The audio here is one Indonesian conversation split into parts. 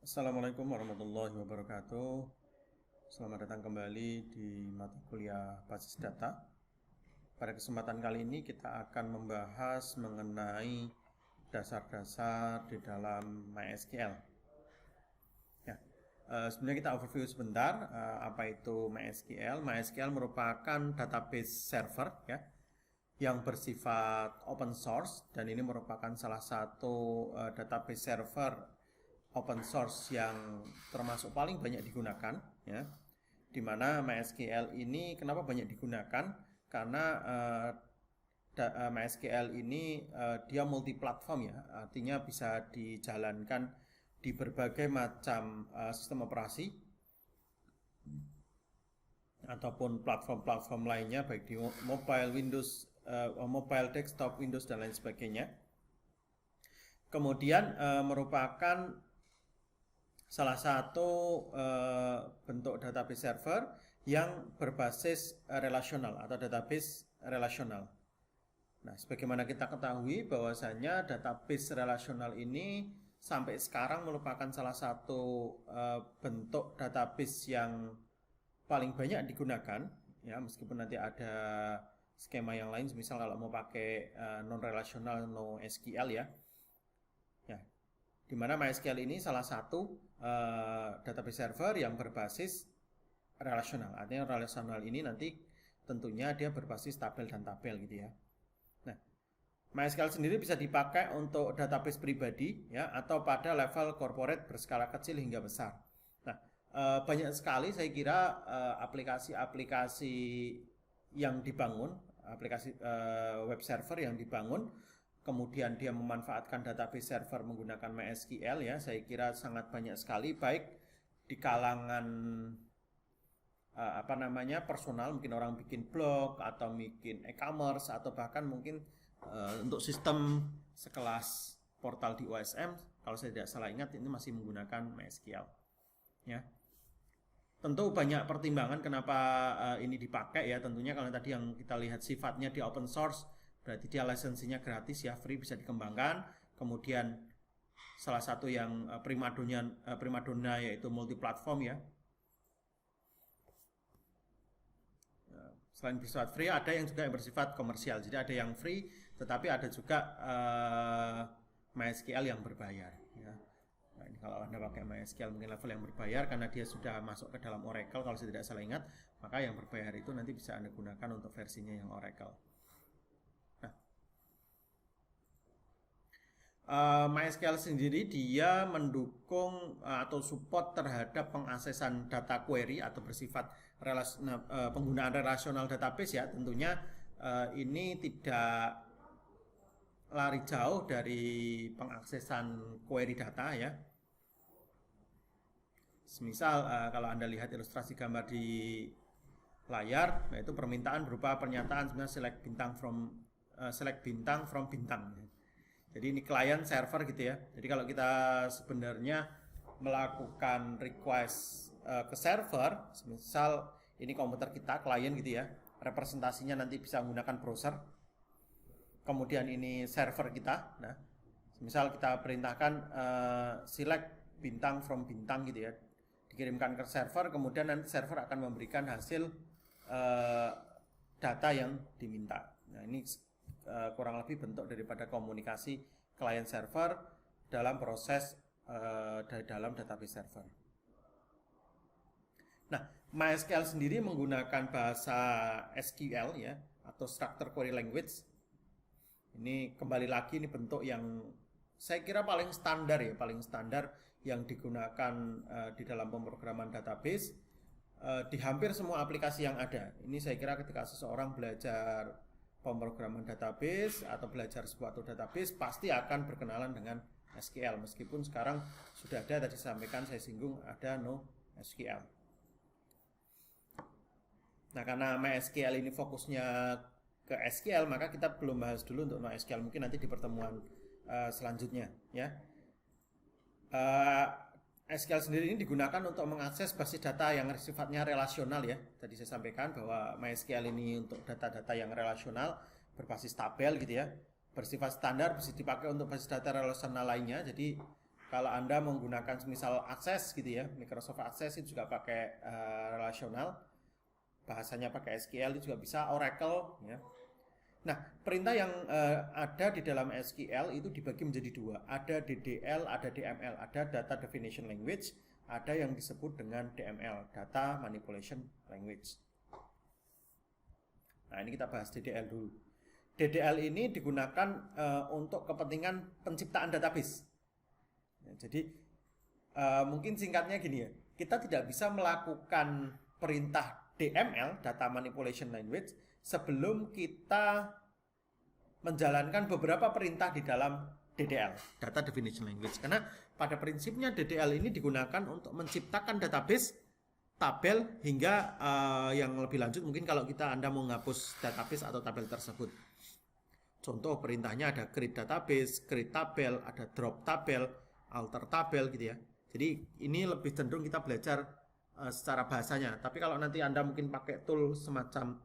Assalamualaikum warahmatullahi wabarakatuh. Selamat datang kembali di mata kuliah basis data. Pada kesempatan kali ini kita akan membahas mengenai dasar-dasar di dalam MySQL. Ya, sebenarnya kita overview sebentar apa itu MySQL. MySQL merupakan database server ya yang bersifat open source, dan ini merupakan salah satu database server open source yang termasuk paling banyak digunakan ya. Dimana MySQL ini kenapa banyak digunakan? Karena MySQL ini dia multi platform ya, artinya bisa dijalankan di berbagai macam sistem operasi ataupun platform-platform lainnya, baik di mobile Windows, mobile desktop Windows dan lain sebagainya. Kemudian merupakan salah satu bentuk database server yang berbasis relasional atau database relasional. Nah, sebagaimana kita ketahui bahwasanya database relasional ini sampai sekarang merupakan salah satu bentuk database yang paling banyak digunakan ya, meskipun nanti ada skema yang lain, misal kalau mau pakai non relasional NoSQL ya. Di mana MySQL ini salah satu database server yang berbasis relasional. Artinya relasional ini nanti tentunya dia berbasis tabel dan tabel gitu ya. Nah, MySQL sendiri bisa dipakai untuk database pribadi ya, atau pada level corporate berskala kecil hingga besar. Nah, banyak sekali saya kira aplikasi-aplikasi yang dibangun, aplikasi web server yang dibangun, kemudian dia memanfaatkan database server menggunakan MySQL ya. Saya kira sangat banyak sekali, baik di kalangan personal, mungkin orang bikin blog atau bikin e-commerce, atau bahkan mungkin untuk sistem sekelas portal di OSM, kalau saya tidak salah ingat ini masih menggunakan MySQL ya. Tentu banyak pertimbangan kenapa ini dipakai ya. Tentunya kalau tadi yang kita lihat sifatnya di open source, berarti dia lisensinya gratis ya, free, bisa dikembangkan. Kemudian salah satu yang primadona yaitu multi platform ya. Selain bersifat free, ada yang juga yang bersifat komersial. Jadi ada yang free, tetapi ada juga MySQL yang berbayar ya. Nah, ini kalau Anda pakai MySQL mungkin level yang berbayar karena dia sudah masuk ke dalam Oracle kalau saya tidak salah ingat, maka yang berbayar itu nanti bisa Anda gunakan untuk versinya yang Oracle. MySQL sendiri dia mendukung atau support terhadap pengaksesan data query atau bersifat penggunaan relasional database ya. Tentunya ini tidak lari jauh dari pengaksesan query data ya. Semisal kalau Anda lihat ilustrasi gambar di layar, yaitu permintaan berupa pernyataan sebenarnya select bintang from bintang. Jadi ini client server gitu ya. Jadi kalau kita sebenarnya melakukan request ke server, misal ini komputer kita, client gitu ya, representasinya nanti bisa menggunakan browser. Kemudian ini server kita. Nah, misal kita perintahkan select bintang from bintang gitu ya, dikirimkan ke server, kemudian nanti server akan memberikan hasil data yang diminta. Nah, ini kurang lebih bentuk daripada komunikasi client server dalam proses dalam database server. Nah, MySQL sendiri menggunakan bahasa SQL ya, atau Structured Query Language. Ini kembali lagi ini bentuk yang saya kira paling standar ya, paling standar yang digunakan di dalam pemrograman database di hampir semua aplikasi yang ada. Ini saya kira ketika seseorang belajar pemrograman database atau belajar suatu database pasti akan berkenalan dengan SQL, meskipun sekarang sudah ada, tadi sampaikan saya singgung, ada NoSQL. Nah, karena MySQL ini fokusnya ke SQL, maka kita belum bahas dulu untuk NoSQL, mungkin nanti di pertemuan selanjutnya ya. SQL sendiri ini digunakan untuk mengakses basis data yang sifatnya relasional ya. Tadi saya sampaikan bahwa MySQL ini untuk data-data yang relasional berbasis tabel gitu ya. Bersifat standar, bisa dipakai untuk basis data relasional lainnya. Jadi Kalau Anda menggunakan misal Access gitu ya, Microsoft Access itu juga pakai relasional, bahasanya pakai SQL itu juga bisa, Oracle ya. Nah, perintah yang ada di dalam SQL itu dibagi menjadi dua. Ada DDL, ada DML. Ada Data Definition Language, ada yang disebut dengan DML, Data Manipulation Language. Nah, ini kita bahas DDL dulu. DDL ini digunakan untuk kepentingan penciptaan database. Ya, jadi mungkin singkatnya gini ya, kita tidak bisa melakukan perintah DML, Data Manipulation Language, sebelum kita menjalankan beberapa perintah di dalam DDL, Data Definition Language. Karena pada prinsipnya DDL ini digunakan untuk menciptakan database, tabel, hingga yang lebih lanjut mungkin kalau Anda mau menghapus database atau tabel tersebut. Contoh perintahnya ada create database, create tabel, ada drop tabel, alter tabel gitu ya. Jadi ini lebih cenderung kita belajar secara bahasanya. Tapi kalau nanti Anda mungkin pakai tool semacam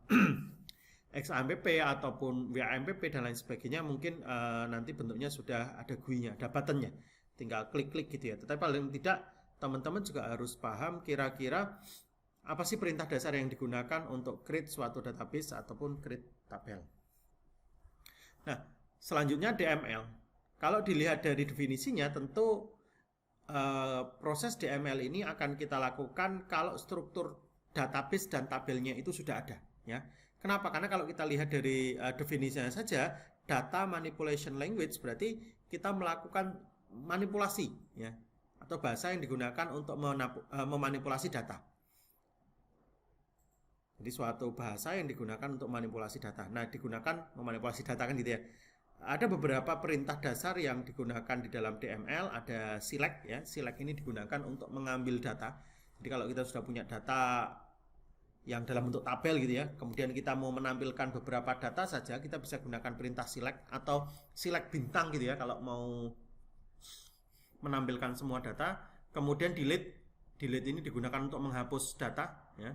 XAMPP ataupun WAMPP dan lain sebagainya, mungkin nanti bentuknya sudah ada GUI-nya, ada button-nya. Tinggal klik-klik gitu ya. Tetapi paling tidak teman-teman juga harus paham kira-kira apa sih perintah dasar yang digunakan untuk create suatu database ataupun create tabel. Nah, selanjutnya DML. Kalau dilihat dari definisinya, tentu proses DML ini akan kita lakukan kalau struktur database dan tabelnya itu sudah ada ya. Kenapa? Karena kalau kita lihat dari definisinya saja, data manipulation language berarti kita melakukan manipulasi ya, atau bahasa yang digunakan untuk memanipulasi data. Jadi suatu bahasa yang digunakan untuk manipulasi data. Nah, digunakan memanipulasi data kan gitu ya. Ada beberapa perintah dasar yang digunakan di dalam DML, ada select ya. Select ini digunakan untuk mengambil data. Jadi kalau kita sudah punya data yang dalam bentuk tabel gitu ya, kemudian kita mau menampilkan beberapa data saja, kita bisa gunakan perintah select atau select bintang gitu ya kalau mau menampilkan semua data. Kemudian delete ini digunakan untuk menghapus data ya.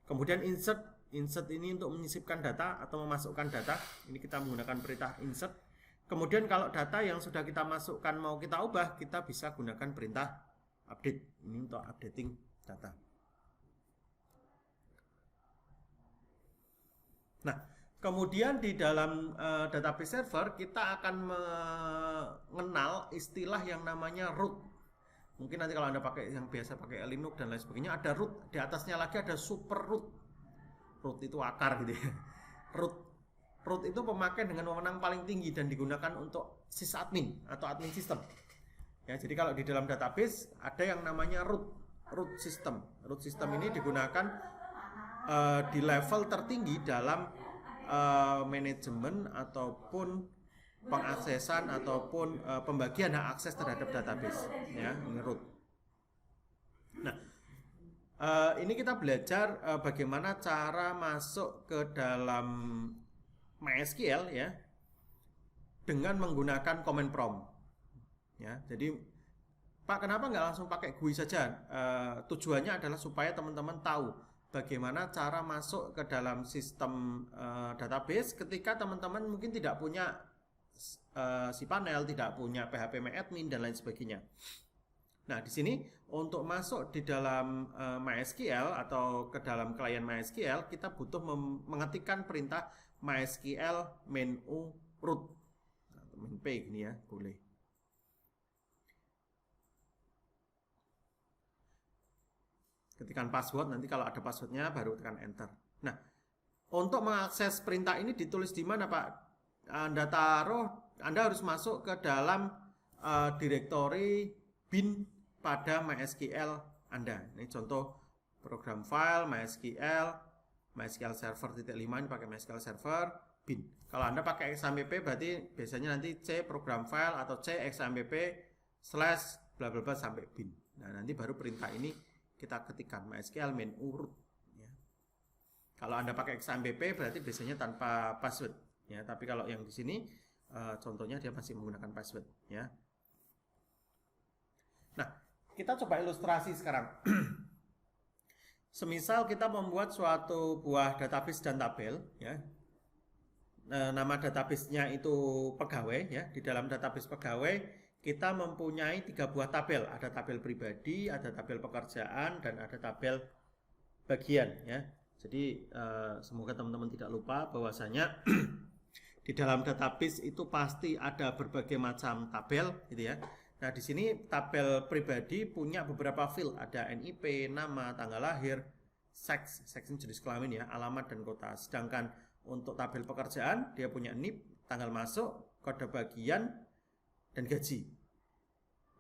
Kemudian insert ini untuk menyisipkan data atau memasukkan data. Ini kita menggunakan perintah insert. Kemudian kalau data yang sudah kita masukkan mau kita ubah, kita bisa gunakan perintah update. Ini untuk updating data. Nah, kemudian di dalam database server kita akan mengenal istilah yang namanya root. Mungkin nanti kalau Anda pakai yang biasa pakai Linux dan lain sebagainya, ada root. Di atasnya lagi ada super root. Root itu akar gitu ya. Root itu pemakaian dengan wewenang paling tinggi dan digunakan untuk sysadmin atau admin sistem. Ya, jadi kalau di dalam database ada yang namanya root system. Root system ini digunakan di level tertinggi dalam manajemen ataupun pengaksesan ataupun pembagian hak akses terhadap database ya, ini root. Nah, ini kita belajar bagaimana cara masuk ke dalam MySQL ya dengan menggunakan command prompt ya. Jadi Pak, kenapa nggak langsung pakai GUI saja? Tujuannya adalah supaya teman-teman tahu bagaimana cara masuk ke dalam sistem database ketika teman-teman mungkin tidak punya cPanel, tidak punya phpMyAdmin dan lain sebagainya. Nah, di sini untuk masuk di dalam MySQL atau ke dalam klien MySQL, kita butuh mengetikkan perintah MySQL menu root. Main P ini ya, boleh. Ketikkan password, nanti kalau ada passwordnya baru tekan enter. Nah, untuk mengakses perintah ini ditulis di mana, Pak? Anda harus masuk ke dalam direktori bin pada MySQL Anda. Ini contoh program file MySQL server .5 ini pakai MySQL server bin. Kalau Anda pakai XAMPP berarti biasanya nanti C program file atau C XAMPP / bla bla bla sampai bin. Nah, nanti baru perintah ini kita ketikkan MySQL menu root ya. Kalau Anda pakai XAMPP berarti biasanya tanpa password ya, tapi kalau yang di sini contohnya dia masih menggunakan password ya. Nah, kita coba ilustrasi sekarang. Semisal kita membuat suatu buah database dan tabel ya. Nama databasenya itu pegawai ya. Di dalam database pegawai kita mempunyai 3 buah tabel. Ada tabel pribadi, ada tabel pekerjaan, dan ada tabel bagian ya. Jadi semoga teman-teman tidak lupa bahwasanya di dalam database itu pasti ada berbagai macam tabel gitu ya. Nah, di sini tabel pribadi punya beberapa field, ada NIP, nama, tanggal lahir, seks ini jenis kelamin ya, alamat dan kota. Sedangkan untuk tabel pekerjaan dia punya NIP, tanggal masuk, kode bagian, dan gaji.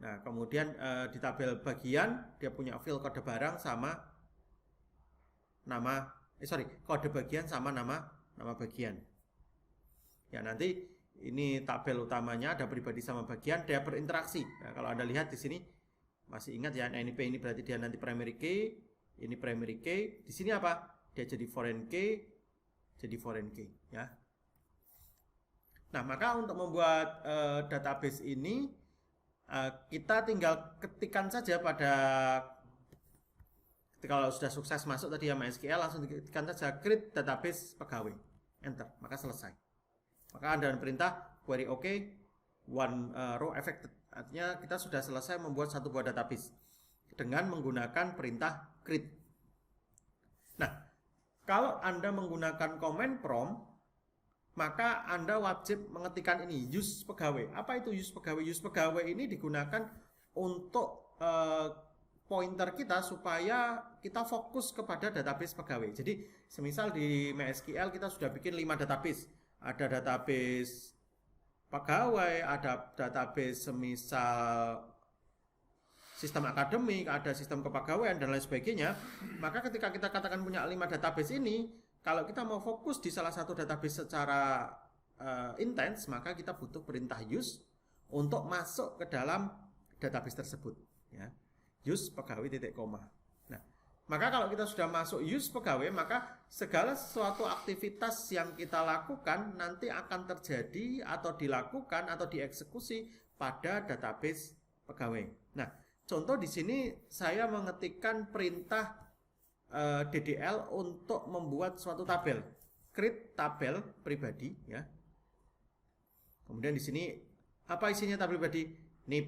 Nah, kemudian di tabel bagian dia punya field kode barang sama nama, kode bagian sama nama bagian. Ya, nanti ini tabel utamanya ada pribadi sama bagian, dia berinteraksi. Nah, kalau Anda lihat di sini masih ingat ya, NIP ini berarti dia nanti primary key, ini primary key. Di sini apa? Dia jadi foreign key, jadi foreign key ya. Nah, maka untuk membuat database ini kita tinggal ketikkan saja pada kalau sudah sukses masuk tadi ya MySQL, langsung ketikkan saja create database pegawai, enter, maka selesai. Maka Anda perintah query OK, one row affected. Artinya kita sudah selesai membuat satu buah database dengan menggunakan perintah create. Nah, kalau Anda menggunakan command prompt, maka Anda wajib mengetikkan ini use pegawai. Apa itu use pegawai? Use pegawai ini digunakan untuk pointer kita supaya kita fokus kepada database pegawai. Jadi, semisal di MySQL kita sudah bikin 5 database. Ada database pegawai, ada database semisal sistem akademik, ada sistem kepegawaian dan lain sebagainya. Maka ketika kita katakan punya 5 database ini, kalau kita mau fokus di salah satu database secara intens, maka kita butuh perintah use untuk masuk ke dalam database tersebut ya. Use pegawai titik koma. Nah, maka kalau kita sudah masuk use pegawai, maka segala sesuatu aktivitas yang kita lakukan nanti akan terjadi atau dilakukan atau dieksekusi pada database pegawai. Nah, contoh di sini saya mengetikkan perintah DDL untuk membuat suatu tabel, create tabel pribadi ya. Kemudian di sini apa isinya tabel pribadi? NIP,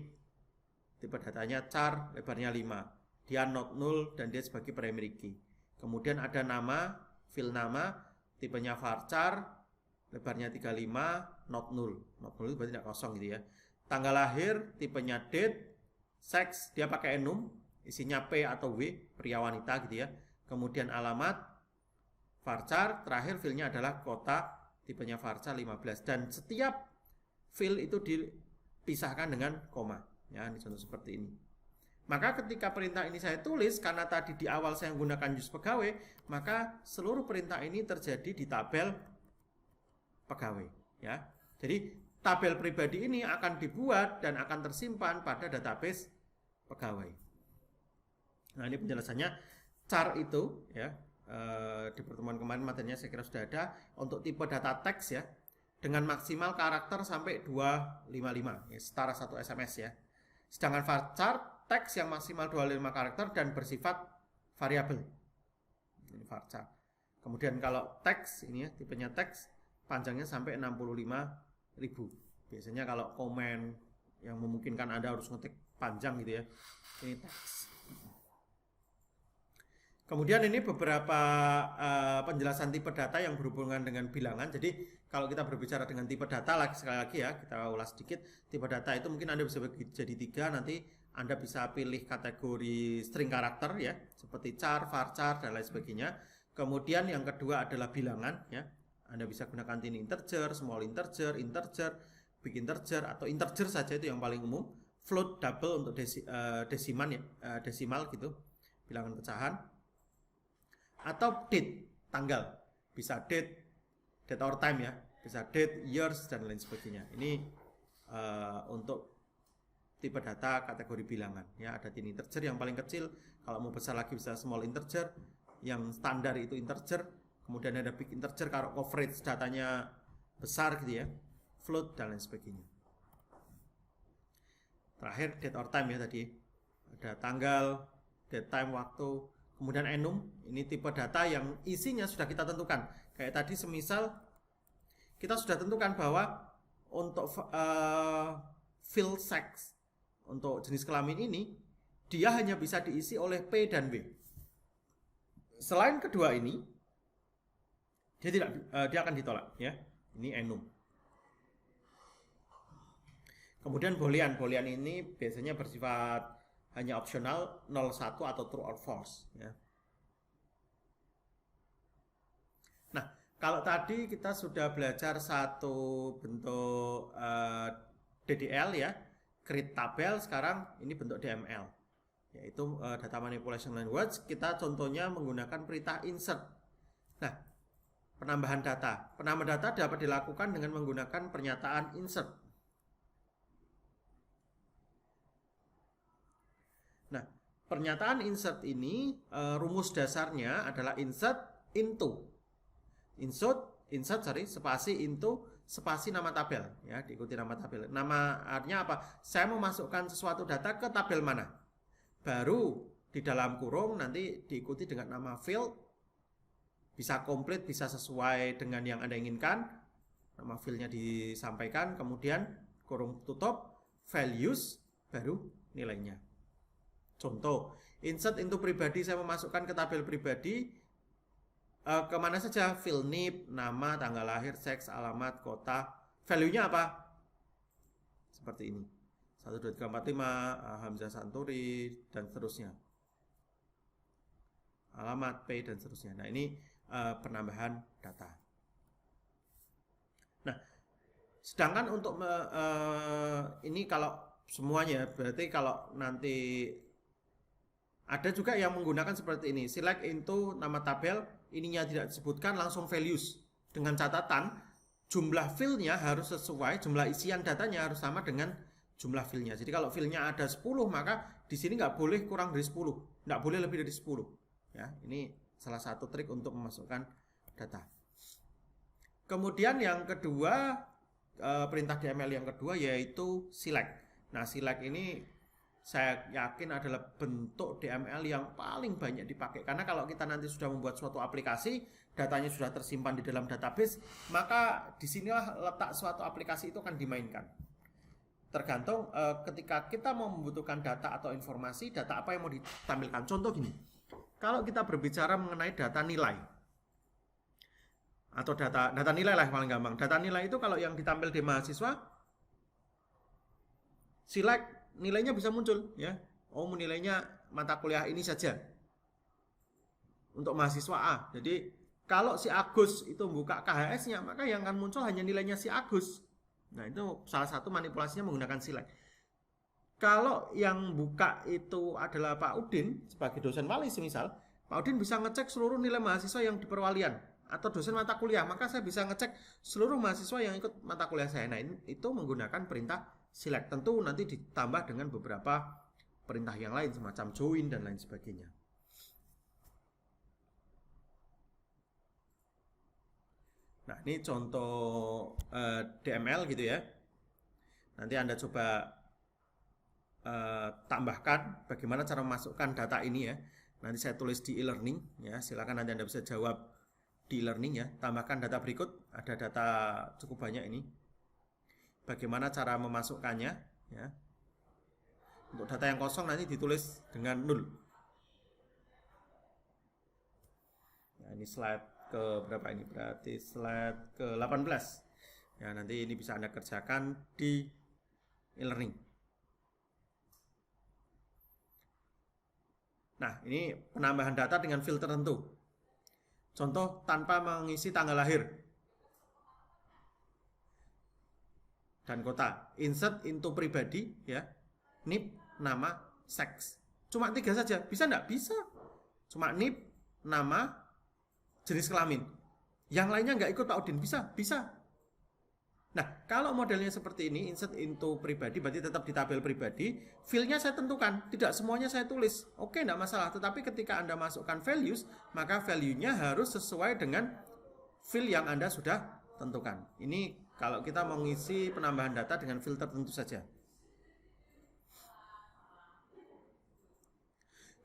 tipe datanya char, lebarnya 5. Dia not null dan dia sebagai primary key. Kemudian ada nama, field nama, tipenya varchar, lebarnya 35, not null. Not null itu berarti tidak kosong gitu ya. Tanggal lahir, tipenya date, sex, dia pakai enum, isinya P atau W, pria wanita gitu ya. Kemudian alamat, varchar, terakhir fieldnya adalah kota, tipenya varchar 15. Dan setiap field itu dipisahkan dengan koma. Ya, ini contoh seperti ini. Maka ketika perintah ini saya tulis, karena tadi di awal saya menggunakan use pegawai, maka seluruh perintah ini terjadi di tabel pegawai. Ya, jadi tabel pribadi ini akan dibuat dan akan tersimpan pada database pegawai. Nah, ini penjelasannya. Char itu ya, di pertemuan kemarin materinya saya kira sudah ada untuk tipe data teks ya, dengan maksimal karakter sampai 255 ya, setara 1 SMS ya. Sedangkan varchar teks yang maksimal 25 karakter dan bersifat variabel. Ini varchar. Kemudian kalau teks ini ya, tipenya teks, panjangnya sampai 65.000. Biasanya kalau komen yang memungkinkan Anda harus ngetik panjang gitu ya. Ini teks. Kemudian ini beberapa penjelasan tipe data yang berhubungan dengan bilangan. Jadi kalau kita berbicara dengan tipe data, sekali lagi ya, kita ulas sedikit. Tipe data itu mungkin Anda bisa bagi jadi 3. Nanti Anda bisa pilih kategori string karakter ya, seperti char, varchar, dan lain sebagainya. Kemudian yang kedua adalah bilangan ya. Anda bisa gunakan tiny integer, small integer, big integer, atau integer saja itu yang paling umum. Float, double untuk desimal ya, desimal gitu, bilangan pecahan. Atau date, tanggal, bisa date or time ya, bisa date, years, dan lain sebagainya. Ini untuk tipe data kategori bilangan ya. Ada tiny integer yang paling kecil, kalau mau besar lagi bisa small integer, yang standar itu integer. Kemudian ada big integer kalau coverage datanya besar gitu ya, float, dan lain sebagainya. Terakhir date or time ya, tadi ada tanggal, date, time, waktu. Kemudian enum, ini tipe data yang isinya sudah kita tentukan. Kayak tadi semisal kita sudah tentukan bahwa untuk field sex untuk jenis kelamin ini, dia hanya bisa diisi oleh P dan W. Selain kedua ini, dia akan ditolak, ya. Ini enum. Kemudian boolean ini biasanya bersifat hanya opsional 0, 1 atau true or false, ya. Nah, kalau tadi kita sudah belajar satu bentuk DDL, ya, create tabel. Sekarang ini bentuk DML, yaitu data manipulation language. Kita contohnya menggunakan perintah insert. Nah, penambahan data dapat dilakukan dengan menggunakan pernyataan insert. Nah, pernyataan insert ini rumus dasarnya adalah insert into. Insert spasi into spasi nama tabel, ya, diikuti nama tabel. Nama artinya apa? Saya memasukkan sesuatu data ke tabel mana. Baru di dalam kurung nanti diikuti dengan nama field. Bisa komplit, bisa sesuai dengan yang Anda inginkan. Nama fieldnya disampaikan, kemudian kurung tutup, values, baru nilainya. Contoh, insert into pribadi, saya memasukkan ke tabel pribadi kemana saja, field name, nama, tanggal lahir, seks, alamat, kota, value-nya apa? Seperti ini. 1, 2, 3, 4, 5, Hamzah Santuri, dan seterusnya. Alamat, P, dan seterusnya. Nah, ini penambahan data. Nah, sedangkan untuk ini kalau semuanya, berarti kalau nanti ada juga yang menggunakan seperti ini, select into nama tabel, ininya tidak disebutkan, langsung values, dengan catatan jumlah fieldnya harus sesuai, jumlah isian datanya harus sama dengan jumlah fieldnya. Jadi kalau fieldnya ada 10, maka di sini nggak boleh kurang dari 10, nggak boleh lebih dari 10. Ya, ini salah satu trik untuk memasukkan data. Kemudian yang kedua, perintah DML yang kedua yaitu select. Nah, select ini saya yakin adalah bentuk DML yang paling banyak dipakai. Karena kalau kita nanti sudah membuat suatu aplikasi, datanya sudah tersimpan di dalam database, maka disinilah letak suatu aplikasi itu akan dimainkan. Tergantung ketika kita mau membutuhkan data atau informasi, data apa yang mau ditampilkan. Contoh gini, kalau kita berbicara mengenai data nilai, atau data nilai lah paling gampang. Data nilai itu kalau yang ditampil di mahasiswa, select, nilainya bisa muncul, ya. Oh, nilainya mata kuliah ini saja untuk mahasiswa A. Jadi kalau si Agus itu buka KHS-nya, maka yang akan muncul hanya nilainya si Agus. Nah, itu salah satu manipulasinya menggunakan select. Kalau yang buka itu adalah Pak Udin sebagai dosen wali semisal, Pak Udin bisa ngecek seluruh nilai mahasiswa yang di perwalian atau dosen mata kuliah, maka saya bisa ngecek seluruh mahasiswa yang ikut mata kuliah saya. Nah, itu menggunakan perintah select. Tentu nanti ditambah dengan beberapa perintah yang lain semacam join dan lain sebagainya. Nah, ini contoh DML gitu ya. Nanti Anda coba tambahkan bagaimana cara memasukkan data ini ya. Nanti saya tulis di e-learning ya. Silakan nanti Anda bisa jawab di e-learning ya. Tambahkan data berikut, ada data cukup banyak ini. Bagaimana cara memasukkannya ya. Untuk data yang kosong nanti ditulis dengan 0. Nah, ini slide ke berapa ini? Berarti slide ke 18. Ya, nanti ini bisa Anda kerjakan di e-learning. Nah, ini penambahan data dengan filter tertentu. Contoh tanpa mengisi tanggal lahir dan kota. Insert into pribadi ya. NIP, nama, seks. Cuma 3 saja. Bisa enggak? Bisa. Cuma NIP, nama, jenis kelamin. Yang lainnya enggak ikut Pak Udin. Bisa? Bisa. Nah, kalau modelnya seperti ini, insert into pribadi, berarti tetap di tabel pribadi. Field-nya saya tentukan. Tidak semuanya saya tulis. Oke, enggak masalah. Tetapi ketika Anda masukkan values, maka value-nya harus sesuai dengan field yang Anda sudah tentukan. Ini kalau kita mengisi penambahan data dengan filter tentu saja.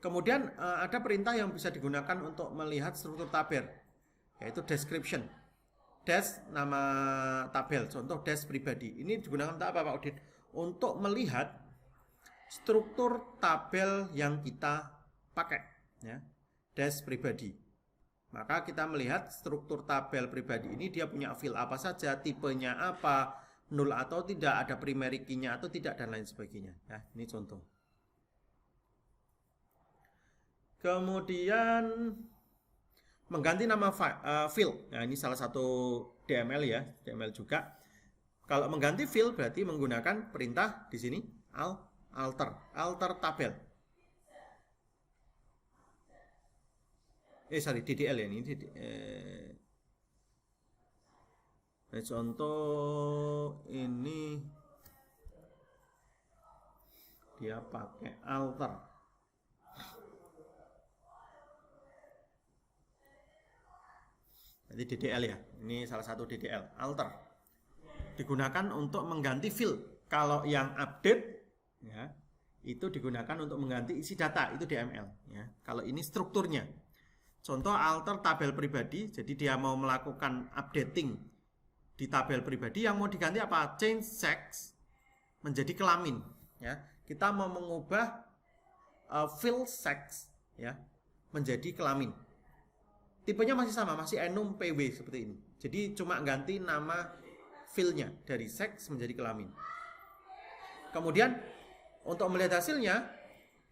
Kemudian ada perintah yang bisa digunakan untuk melihat struktur tabel, yaitu description. Dash nama tabel, contoh dash pribadi. Ini digunakan untuk apa Pak Udin? untuk melihat struktur tabel yang kita pakai, ya, dash pribadi. Maka kita melihat struktur tabel pribadi ini dia punya field apa saja, tipenya apa, null atau tidak, ada primary key-nya atau tidak, dan lain sebagainya. Ya, ini contoh. Kemudian mengganti nama field. Nah, ini salah satu DML ya, DML juga. Kalau mengganti field berarti menggunakan perintah di sini alter tabel. DDL ya ini. Contoh ini dia pakai alter. Jadi DDL ya. Ini salah satu DDL, alter. Digunakan untuk mengganti field. Kalau yang update ya, itu digunakan untuk mengganti isi data, itu DML ya. Kalau ini strukturnya. Contoh alter tabel pribadi, jadi dia mau melakukan updating di tabel pribadi, yang mau diganti apa? Change sex menjadi kelamin ya. Kita mau mengubah field sex ya menjadi kelamin. Tipenya masih sama, masih enum PW seperti ini. Jadi cuma ganti nama fieldnya dari sex menjadi kelamin. Kemudian untuk melihat hasilnya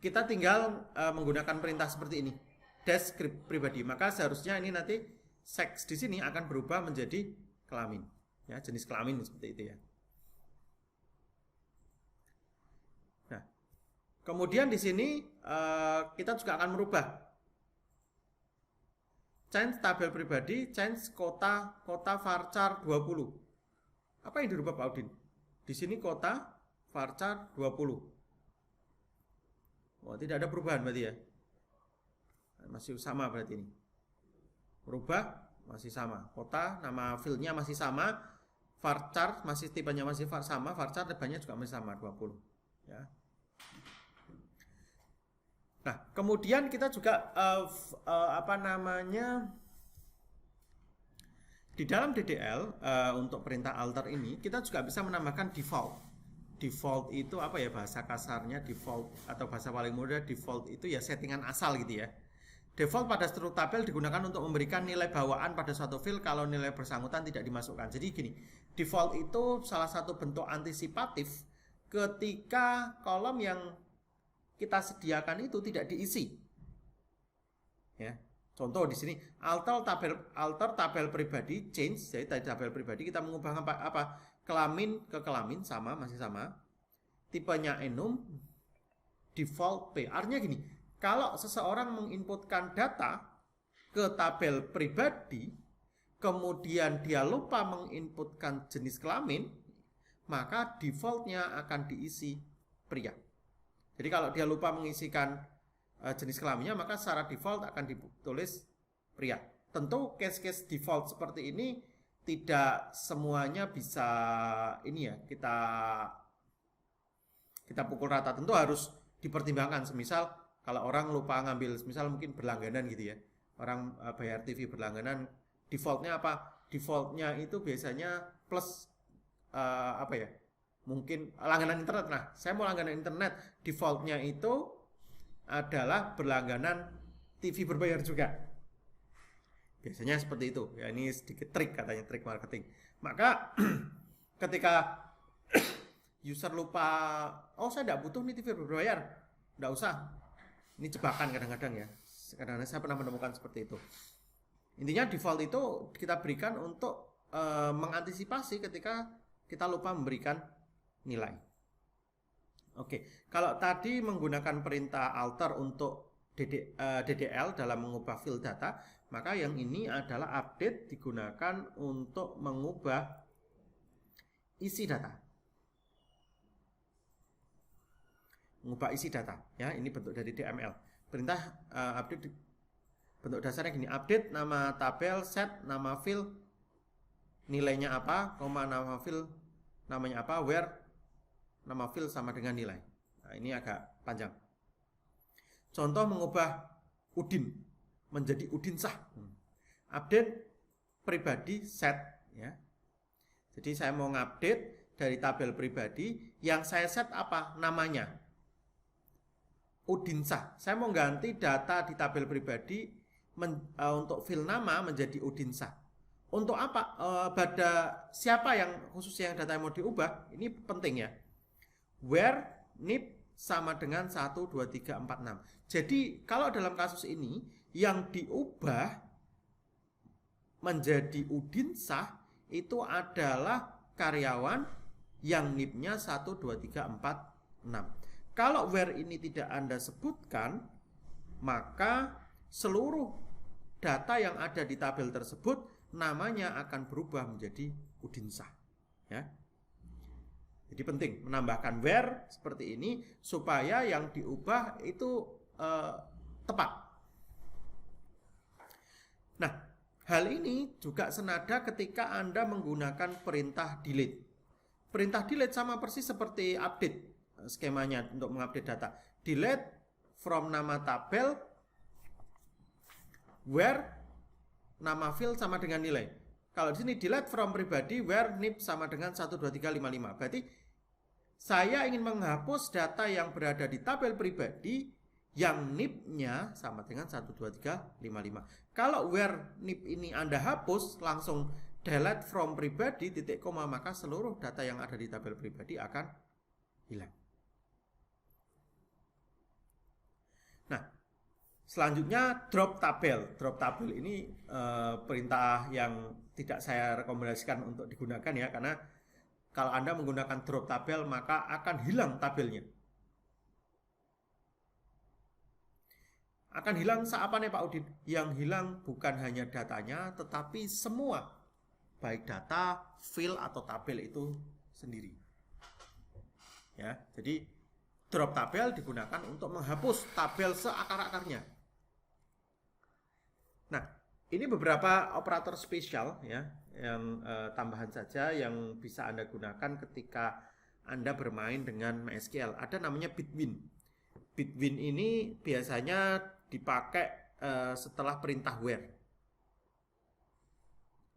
kita tinggal menggunakan perintah seperti ini. Dash pribadi, maka seharusnya ini nanti seks di sini akan berubah menjadi kelamin, ya, jenis kelamin seperti itu ya. Nah, kemudian di sini kita juga akan merubah change tabel pribadi, change kota varchar 20. Apa yang dirubah Pak Udin? Di sini kota varchar 20. Oh, tidak ada perubahan berarti ya. Masih sama berarti ini. Berubah masih sama. Kota, nama fieldnya masih sama. Varchar masih tipenya masih sama. Varchar tipenya juga masih sama 20. Ya. Nah, kemudian kita juga di dalam DDL untuk perintah alter ini kita juga bisa menambahkan default. Default itu apa ya bahasa kasarnya, default atau bahasa paling mudah default itu ya settingan asal gitu ya. Default pada struktur tabel digunakan untuk memberikan nilai bawaan pada suatu field kalau nilai bersangkutan tidak dimasukkan. Jadi gini, default itu salah satu bentuk antisipatif ketika kolom yang kita sediakan itu tidak diisi. Ya. Contoh di sini alter tabel pribadi change, jadi tabel pribadi kita mengubah apa? Kelamin ke kelamin sama, masih sama. Tipenya enum, default P. Artinya gini, kalau seseorang menginputkan data ke tabel pribadi, kemudian dia lupa menginputkan jenis kelamin, maka defaultnya akan diisi pria. Jadi kalau dia lupa mengisikan jenis kelaminnya, maka secara default akan ditulis pria. Tentu case-case default seperti ini tidak semuanya bisa ini ya, kita pukul rata. Tentu harus dipertimbangkan. Semisal kalau orang lupa ngambil, misal mungkin berlangganan gitu ya, orang bayar TV berlangganan, defaultnya apa? Defaultnya itu biasanya plus apa ya? Mungkin langganan internet. Nah, saya mau langganan internet, defaultnya itu adalah berlangganan TV berbayar juga. Biasanya seperti itu. Ya, ini sedikit trik katanya, trik marketing. Maka ketika user lupa, oh saya tidak butuh nih TV berbayar, tidak usah. Ini jebakan kadang-kadang ya. Kadang-kadang saya pernah menemukan seperti itu. Intinya default itu kita berikan untuk mengantisipasi ketika kita lupa memberikan nilai. Oke, kalau tadi menggunakan perintah alter untuk DDL dalam mengubah field data, maka yang ini adalah update digunakan untuk mengubah isi data. Mengubah isi data ya, ini bentuk dari DML. Perintah update bentuk dasarnya gini, update nama tabel, set nama field nilainya apa, koma nama field namanya apa, where nama field sama dengan nilai. Nah, ini agak panjang. Contoh mengubah Udin menjadi Udinsah. Update pribadi set ya. Jadi saya mau ngupdate dari tabel pribadi, yang saya set apa? Namanya. Udinsa. Saya mau ganti data di tabel pribadi untuk file nama menjadi Udinsa. Untuk apa? Pada siapa yang khususnya yang data yang mau diubah? Ini penting ya. Where NIP sama dengan 1, 2, 3, 4, 6. Jadi kalau dalam kasus ini yang diubah menjadi Udinsa itu adalah karyawan yang NIP-nya 1, 2, 3, 4, 6. Kalau where ini tidak Anda sebutkan, maka seluruh data yang ada di tabel tersebut namanya akan berubah menjadi Udinsa. Ya. Jadi penting menambahkan where seperti ini supaya yang diubah itu tepat. Nah, hal ini juga senada ketika Anda menggunakan perintah delete. Perintah delete sama persis seperti update skemanya untuk mengupdate data. Delete from nama tabel where nama field sama dengan nilai. Kalau di sini delete from pribadi where NIP sama dengan 1, 2, 3, 5, 5. Berarti saya ingin menghapus data yang berada di tabel pribadi yang NIP-nya sama dengan 1, 2, 3, 5, 5. Kalau where NIP ini Anda hapus langsung delete from pribadi titik koma, maka seluruh data yang ada di tabel pribadi akan hilang. Nah, selanjutnya drop tabel. Drop tabel ini perintah yang tidak saya rekomendasikan untuk digunakan ya, karena kalau Anda menggunakan drop tabel maka akan hilang tabelnya. Akan hilang apa nih Pak Udin? Yang hilang bukan hanya datanya, tetapi semua, baik data, file atau tabel itu sendiri. Ya, jadi drop tabel digunakan untuk menghapus tabel seakar-akarnya. Nah, ini beberapa operator spesial ya, yang tambahan saja yang bisa Anda gunakan ketika Anda bermain dengan MySQL. Ada namanya Bitwin. Bitwin ini biasanya dipakai setelah perintah where.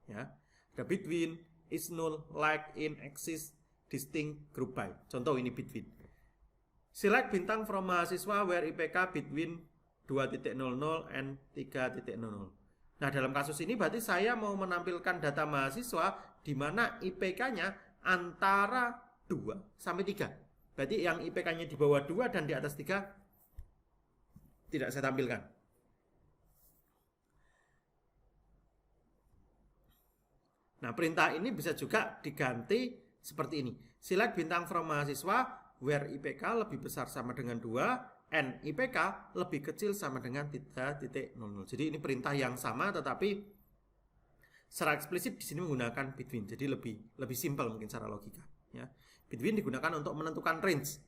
Ya, ada Bitwin, is null, like, in, exist, distinct, group by. Contoh ini Bitwin. Select bintang from mahasiswa where IPK between 2.00 and 3.00. Nah, dalam kasus ini berarti saya mau menampilkan data mahasiswa di mana IPK-nya antara 2 sampai 3. Berarti yang IPK-nya di bawah 2 dan di atas 3 tidak saya tampilkan. Nah, perintah ini bisa juga diganti seperti ini. Select bintang from mahasiswa where IPK lebih besar sama dengan 2 and IPK lebih kecil sama dengan 3.00. Jadi ini perintah yang sama tetapi secara eksplisit di sini menggunakan Bitwin. Jadi lebih simpel mungkin secara logika ya. Bitwin digunakan untuk menentukan range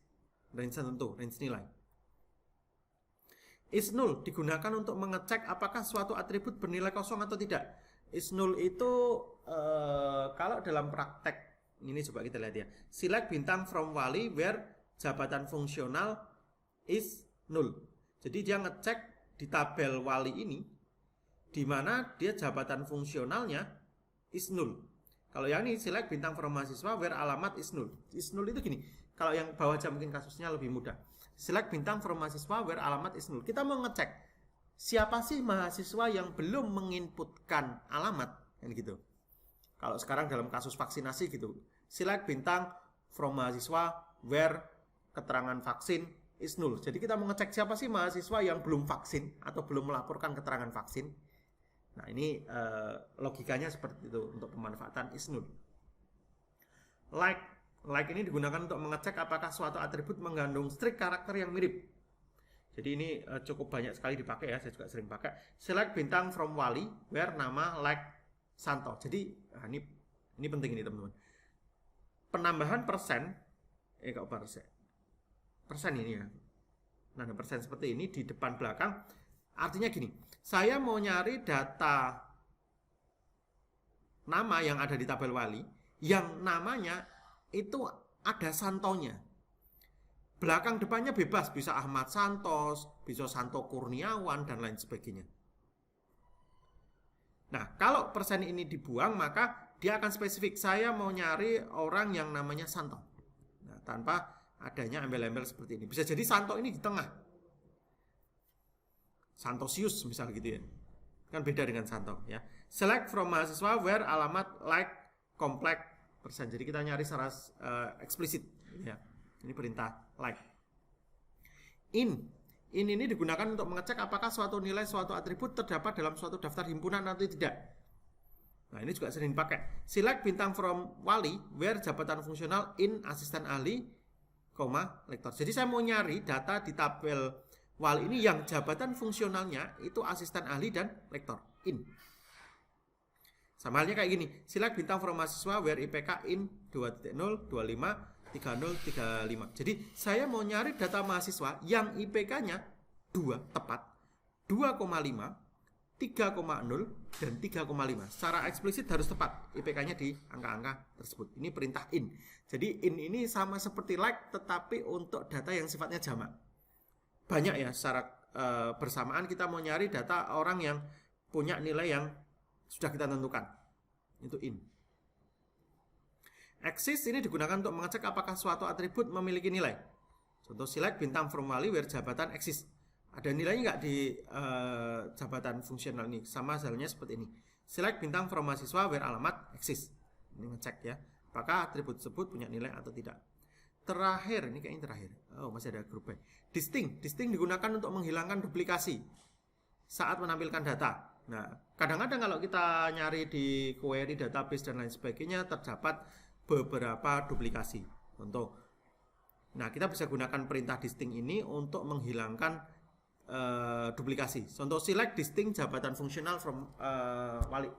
tertentu, range nilai. Is null digunakan untuk mengecek apakah suatu atribut bernilai kosong atau tidak. Is null itu kalau dalam praktek ini coba kita lihat ya. Select bintang from wali where jabatan fungsional is null. Jadi dia ngecek di tabel wali ini di mana dia jabatan fungsionalnya is null. Kalau yang ini select bintang from mahasiswa where alamat is null. Is null itu gini. Kalau yang bawah aja mungkin kasusnya lebih mudah. Select bintang from mahasiswa where alamat is null. Kita mau ngecek siapa sih mahasiswa yang belum menginputkan alamat kan gitu. Kalau sekarang dalam kasus vaksinasi gitu, select bintang from mahasiswa where keterangan vaksin is null. Jadi kita mau ngecek siapa sih mahasiswa yang belum vaksin atau belum melaporkan keterangan vaksin. Nah, ini logikanya seperti itu untuk pemanfaatan is null. Like ini digunakan untuk mengecek apakah suatu atribut mengandung string karakter yang mirip. Jadi ini cukup banyak sekali dipakai ya, saya juga sering pakai. Select bintang from wali where nama like Santo. Jadi ini penting ini teman-teman. Penambahan persen ini ya. Nah, persen seperti ini di depan belakang artinya gini. Saya mau nyari data nama yang ada di tabel wali yang namanya itu ada Santonya. Belakang depannya bebas, bisa Ahmad Santos, bisa Santo Kurniawan dan lain sebagainya. Nah, kalau persen ini dibuang maka dia akan spesifik. Saya mau nyari orang yang namanya Santo. Nah, tanpa adanya embel-embel seperti ini. Bisa jadi Santo ini di tengah. Santosius misal gitu ya. Kan beda dengan Santo ya. Select from mahasiswa where alamat like complex persen. Jadi kita nyari secara eksplisit ya. Ini perintah like. In ini digunakan untuk mengecek apakah suatu nilai, suatu atribut terdapat dalam suatu daftar himpunan atau tidak. Nah, ini juga sering dipakai. Select bintang from wali where jabatan fungsional in asisten ahli, lektor. Jadi saya mau nyari data di tabel wali ini yang jabatan fungsionalnya itu asisten ahli dan lektor in. Sama halnya kayak gini. Select bintang from mahasiswa where IPK in 2.0, 25, 30, 35. Jadi saya mau nyari data mahasiswa yang IPK-nya 2 tepat, 2,5, 3,0 dan 3,5. Secara eksplisit harus tepat IPK-nya di angka-angka tersebut. Ini perintah in. Jadi in ini sama seperti like tetapi untuk data yang sifatnya jamak. Banyak ya secara bersamaan kita mau nyari data orang yang punya nilai yang sudah kita tentukan. Itu in. Axis ini digunakan untuk mengecek apakah suatu atribut memiliki nilai. Contoh select bintang from wali where jabatan exist. Ada nilainya nggak di jabatan fungsional ini? Sama halnya seperti ini. Select bintang from mahasiswa where alamat exist. Ini ngecek ya, apakah atribut tersebut punya nilai atau tidak. Terakhir, ini kayaknya terakhir. Oh, masih ada grup B. Distinct digunakan untuk menghilangkan duplikasi saat menampilkan data. Nah, kadang-kadang kalau kita nyari di query database dan lain sebagainya terdapat beberapa duplikasi. Contoh. Nah, kita bisa gunakan perintah distinct ini untuk menghilangkan duplikasi. Contoh select distinct jabatan fungsional from wali.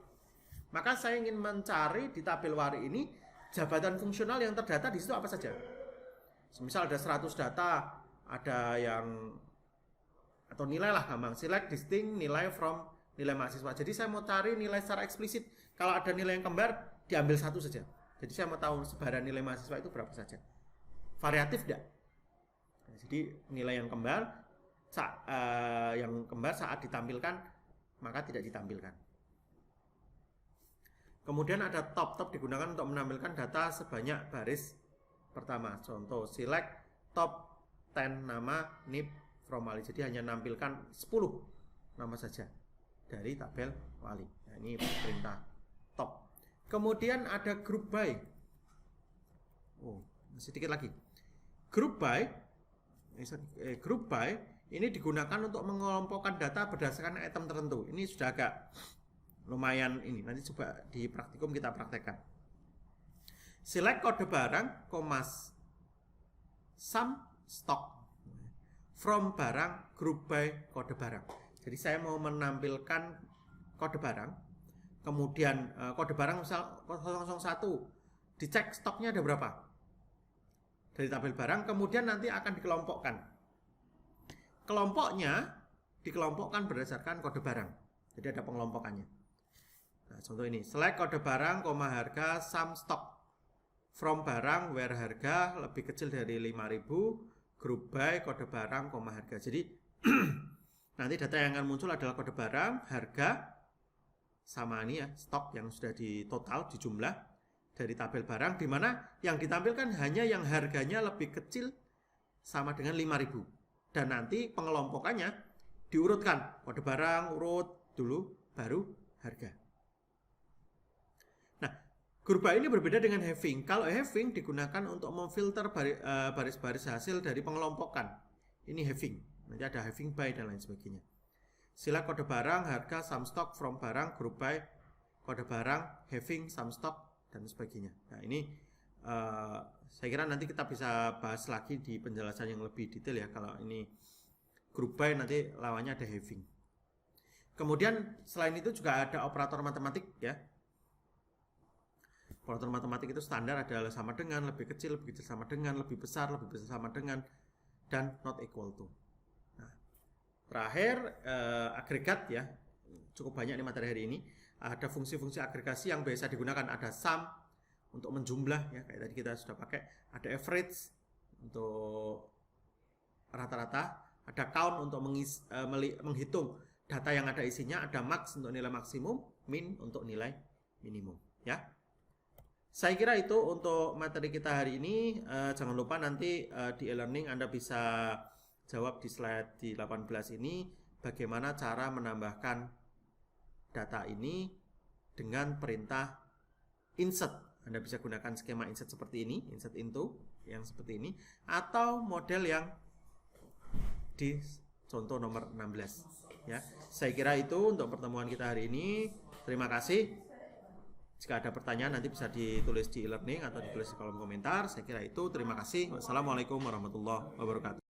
Maka saya ingin mencari di tabel wali ini jabatan fungsional yang terdata di situ apa saja. Misal ada 100 data, ada yang atau nilai lah gampang. Select distinct nilai from nilai mahasiswa. Jadi saya mau cari nilai secara eksplisit. Kalau ada nilai yang kembar, diambil satu saja. Jadi saya mau tahu sebaran nilai mahasiswa itu berapa saja. Variatif tidak? Jadi nilai yang kembar saat ditampilkan maka tidak ditampilkan. Kemudian ada top digunakan untuk menampilkan data sebanyak baris pertama. Contoh select top 10 nama NIP from wali. Jadi hanya menampilkan 10 nama saja dari tabel wali. Nah, ini perintah top. Kemudian ada group by. Oh, masih sedikit lagi. Group by ini digunakan untuk mengelompokkan data berdasarkan item tertentu. Ini sudah agak lumayan ini. Nanti coba di praktikum kita praktekkan. Select kode barang, sum stock from barang group by kode barang. Jadi saya mau menampilkan kode barang. Kemudian kode barang misal 001 dicek stoknya ada berapa dari tabel barang, kemudian nanti akan dikelompokkan. Kelompoknya dikelompokkan berdasarkan kode barang. Jadi ada pengelompokannya. Nah, contoh ini select kode barang, harga sum stock from barang where harga lebih kecil dari 5.000 group by kode barang, harga. Jadi nanti data yang akan muncul adalah kode barang, harga sama ini ya, stok yang sudah di total, di jumlah dari tabel barang, di mana yang ditampilkan hanya yang harganya lebih kecil sama dengan 5.000. Dan nanti pengelompokannya diurutkan, kode barang urut dulu, baru harga. Nah, group by ini berbeda dengan having. Kalau having digunakan untuk memfilter baris-baris hasil dari pengelompokan. Ini having, nanti ada having by dan lain sebagainya. Select kode barang, harga, sum stock from barang, group by, kode barang, having, sum stock, dan sebagainya. Nah, ini saya kira nanti kita bisa bahas lagi di penjelasan yang lebih detail ya. Kalau ini group by nanti lawannya ada having. Kemudian selain itu juga ada operator matematik ya. Operator matematik itu standar adalah sama dengan, lebih kecil sama dengan, lebih besar sama dengan, dan not equal to. Terakhir agregat ya, cukup banyak nih materi hari ini. Ada fungsi-fungsi agregasi yang biasa digunakan. Ada sum untuk menjumlah ya, kayak tadi kita sudah pakai. Ada average untuk rata-rata. Ada count untuk menghitung data yang ada isinya. Ada max untuk nilai maksimum, min untuk nilai minimum ya. Saya kira itu untuk materi kita hari ini. Jangan lupa nanti di e-learning Anda bisa jawab di slide di 18 ini bagaimana cara menambahkan data ini dengan perintah insert. Anda bisa gunakan skema insert seperti ini, insert into yang seperti ini, atau model yang di contoh nomor 16 ya. Saya kira itu untuk pertemuan kita hari ini. Terima kasih. Jika ada pertanyaan nanti bisa ditulis di e-learning atau ditulis di kolom komentar. Saya kira itu. Terima kasih. Wassalamualaikum warahmatullahi wabarakatuh.